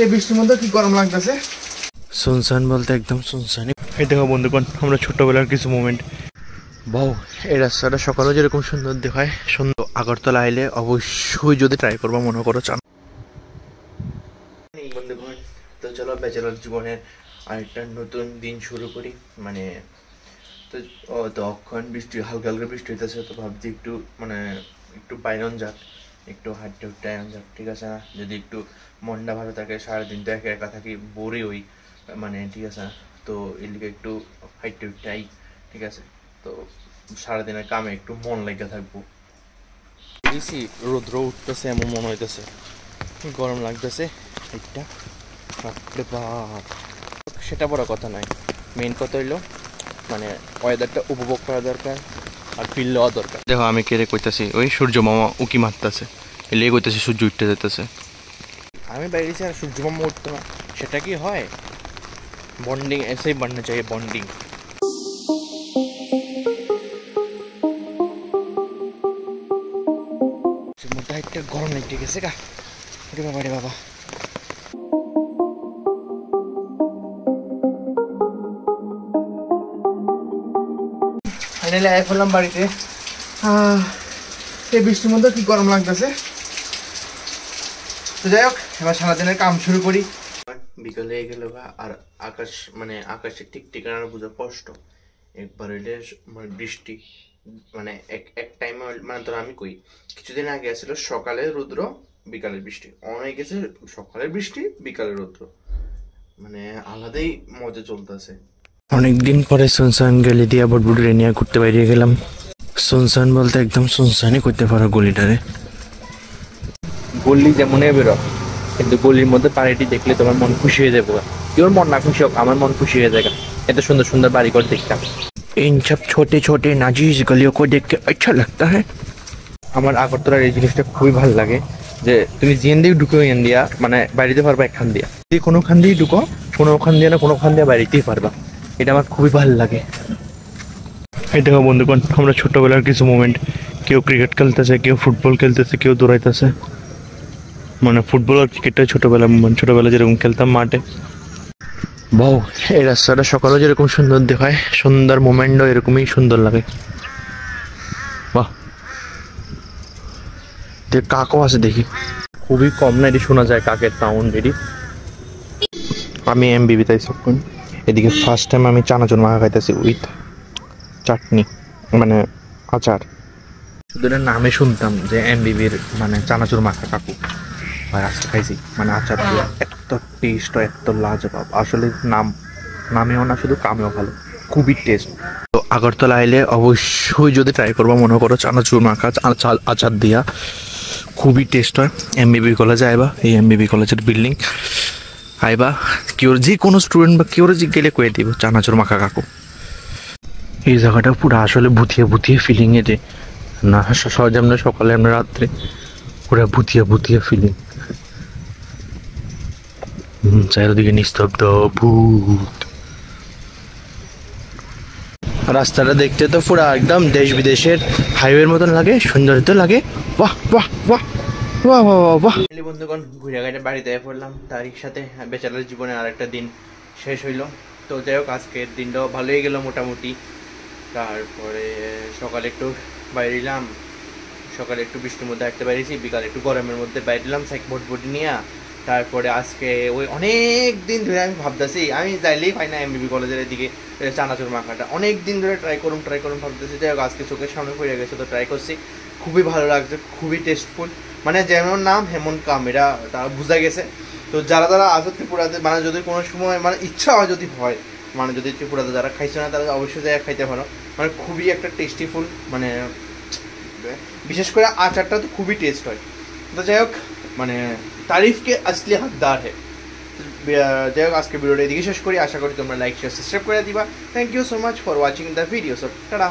এই বৃষ্টির মধ্যে কি গরম লাগতেছে। সুনসান বলতে একদম সুনসানই। এই দেখো বন্ধুগণ, আমরা ছোটবেলার কিছু মোমেন্ট। বাউ, এই রাস্তাটা সকালেও যেরকম সুন্দর দেখায়, সুন্দর। আগরতলা আইলে অবশ্যই যদি ট্রাই করবো মনে করো চান বন্ধুগণ। তো চলো ব্যাচেলর জীবনের আরেকটা নতুন দিন শুরু করি। মানে তো অক্ষণ বৃষ্টি, হালকা হালকা বৃষ্টি হইতেছে, তো ভাবছি একটু একটু বাইরন যাক, একটু হাঁটতে উঠতে যাক, ঠিক আছে না? যদি একটু মনটা ভালো থাকে, সারাদিন তো একা একা থাকি, বোরই হই, ঠিক আছে না? তো এদিকে একটু হাঁটতে উঠতে আই, ঠিক আছে? তো সারাদিনের কামে একটু মন লেগে থাকবো। বেশি রৌদ্র উঠতেছে এমন মনে হইতেছে, গরম লাগতেছে একটা। সেটা বড় কথা নয়, মেইন কথা হইলো ওয়েদারটা উপভোগ করা দরকার আর ফিল লওয়া দরকার। দেখো আমি কেড়ে কইতাছি, ওই সূর্য মামা উকি মারতেছে, এলিয়ে কইতাছি সূর্য উঠতে যেতেছে। আমি বাইরেছি আর সূর্য মামা উঠতো না, সেটা কি হয়? বন্ডিং এসেই बनना चाहिए, বন্ডিং। মোটা একটা গরম লেগে গেছে গা, রে বাবা রে বাবা। ফাইনালি আয় পড়লাম বাড়িতে। এই বৃষ্টির মধ্যে কি গরম লাগতেছে। তো যাই হোক, এবার সারাদিনের কাম শুরু করি। বিকালে গেল আর আকাশ আকাশে ঠিক ঠিকানা বোঝা কষ্ট। একবার হইলে বৃষ্টি, এক টাইমে ধর আমি কই কিছুদিন আগে আসছিল সকালে রৌদ্র বিকালের বৃষ্টি, অনেক গেছে সকালের বৃষ্টি বিকালের রৌদ্র, আলাদাই মজা চলতেছে। অনেকদিন পরে সুনসান গলি দিয়া বটবুটি নিয়ে ঘুরতে বাইরে গেলাম। সুনসান বলতে একদম সুনসানই করতে পারো গলিটারে। গলি যেমনই বেরো, কিন্তু গলির মধ্যে পানিটি দেখলে তোমার মন খুশি হয়ে যাবে। তোর মন না খুশি হোক, আমার মন খুশি হয়ে যায়। এত সুন্দর সুন্দর বাড়ি ঘর দেখতাম। इन सब छोटे छोटे नाजीज गलियों को देख के अच्छा लगता है। আমার আগরতলার এই জিনিসটা খুবই ভালো লাগে যে তুমি যেন দিয়ে ঢুকো ইন্ডিয়া, বাড়িতে পারবা একখান দিয়া, যদি কোনোখান দিয়ে ঢুকো কোনোখান দিয়ে না কোনোখান দিয়ে বাড়িতেই পারবা। এটা আমার খুবই ভালো লাগে। এই দেখো বন্ধুগণ, আমরা ছোটবেলার কিছু মোমেন্ট। কেউ ক্রিকেট খেলতেছে, কেউ ফুটবল খেলতেছে, কেউ দৌড়াইতেছে। ফুটবল আর ক্রিকেটটা ছোটবেলার মোমেন্ট, ছোটবেলা যেরকম খেলতাম মাঠে। বাউ, এই রাস্তাটা সকালেও যেরকম সুন্দর দেখায়, সুন্দর মোমেন্টও এরকমই সুন্দর লাগে। বাহ, কাকও আছে দেখি, খুবই কম না এটি শোনা যায় কাকের সাউন্ড এটি। আমি এমবিবি তাই সবক্ষণ এদিকে ফার্স্ট টাইম আমি চানাচুর মাখা খাইতেছি উইথ চাটনি, আচার। শুধু এটা নামে শুনতাম যে এমবিবির চানাচুর মাখা কাকু, আর আজকে খাইছি আচার দিয়ে। এত টেস্ট, এত লাজবাব, আসলে নামেও না শুধু কামেও ভালো, খুবই টেস্ট। তো আগরতলা আইলে অবশ্যই যদি ট্রাই করবো মনে করো চানাচুর মাখা আচার দিয়া, খুবই টেস্ট হয়। এমবিবি কলেজে আইবা, এই এমবিবি কলেজের বিল্ডিং আইবা, কেউ যে কোনো স্টুডেন্ট বা কেউ গেলে কয়ে দিব চানাচুর মাখা কাকু। এই জায়গাটা পুরো আসলে ভুতিয়ে ভুতিয়ে ফিলিং এ, যে না সহজে আমরা সকালে আমরা রাত্রে পুরো ভুতিয়ে ভুতিয়ে ফিলিং। চারিদিকে নিস্তব্ধ, ভূত। রাস্তাটা দেখতে তো পুরো একদম দেশ বিদেশের হাইওয়ের মতন লাগে, সুন্দর তো লাগে। বাহ বাহ বাহ বাহ বাহ বাহ। বন্ধুগণ, ঘুরে ঘাটে বাড়িতে পড়লাম, তারই সাথে বেচারার জীবনে আরেকটা দিন শেষ হইলো। তো যাই হোক, আজকের দিনটাও ভালোই গেল মোটামুটি। তারপরে সকালে একটু বাইরে এলাম, সকালে একটু বৃষ্টির মধ্যে হাঁটতে বাইরেছি, বিকালে একটু গরমের মধ্যে বাইরে এলাম বটবটি নিয়ে। তারপরে আজকে ওই অনেক দিন ধরে আমি ভাবতেছি, আমি যাইলেই পাই না এমবিবি কলেজের এদিকে চানাচুর মাখাটা, অনেক দিন ধরে ট্রাই করুন ভাবতেছি। যাই হোক, আজকে চোখের সামনে পড়ে গেছে, তো ট্রাই করছি, খুবই ভালো লাগছে, খুবই টেস্টফুল। যেমন নাম হেমন কাম, এটা তারা বোঝা গেছে। তো যারা যারা আছে ত্রিপুরাতে, যদি কোনো সময় ইচ্ছা হয়, যদি হয় যদি ত্রিপুরাতে যারা খাইছে না তারা অবশ্যই জায়গায় খাইতে পারো। খুবই একটা টেস্টিফুল, বিশেষ করে আচারটা তো খুবই টেস্ট হয়। তো যাই হোক, तारीफ के असली हकदार है। যাই হোক, আজকে ভিডিওটা এদিকে শেষ করি। আশা করি তোমরা লাইক শেয়ার সাবস্ক্রাইব করে দিবা। Thank you so much for watching the video. So tata.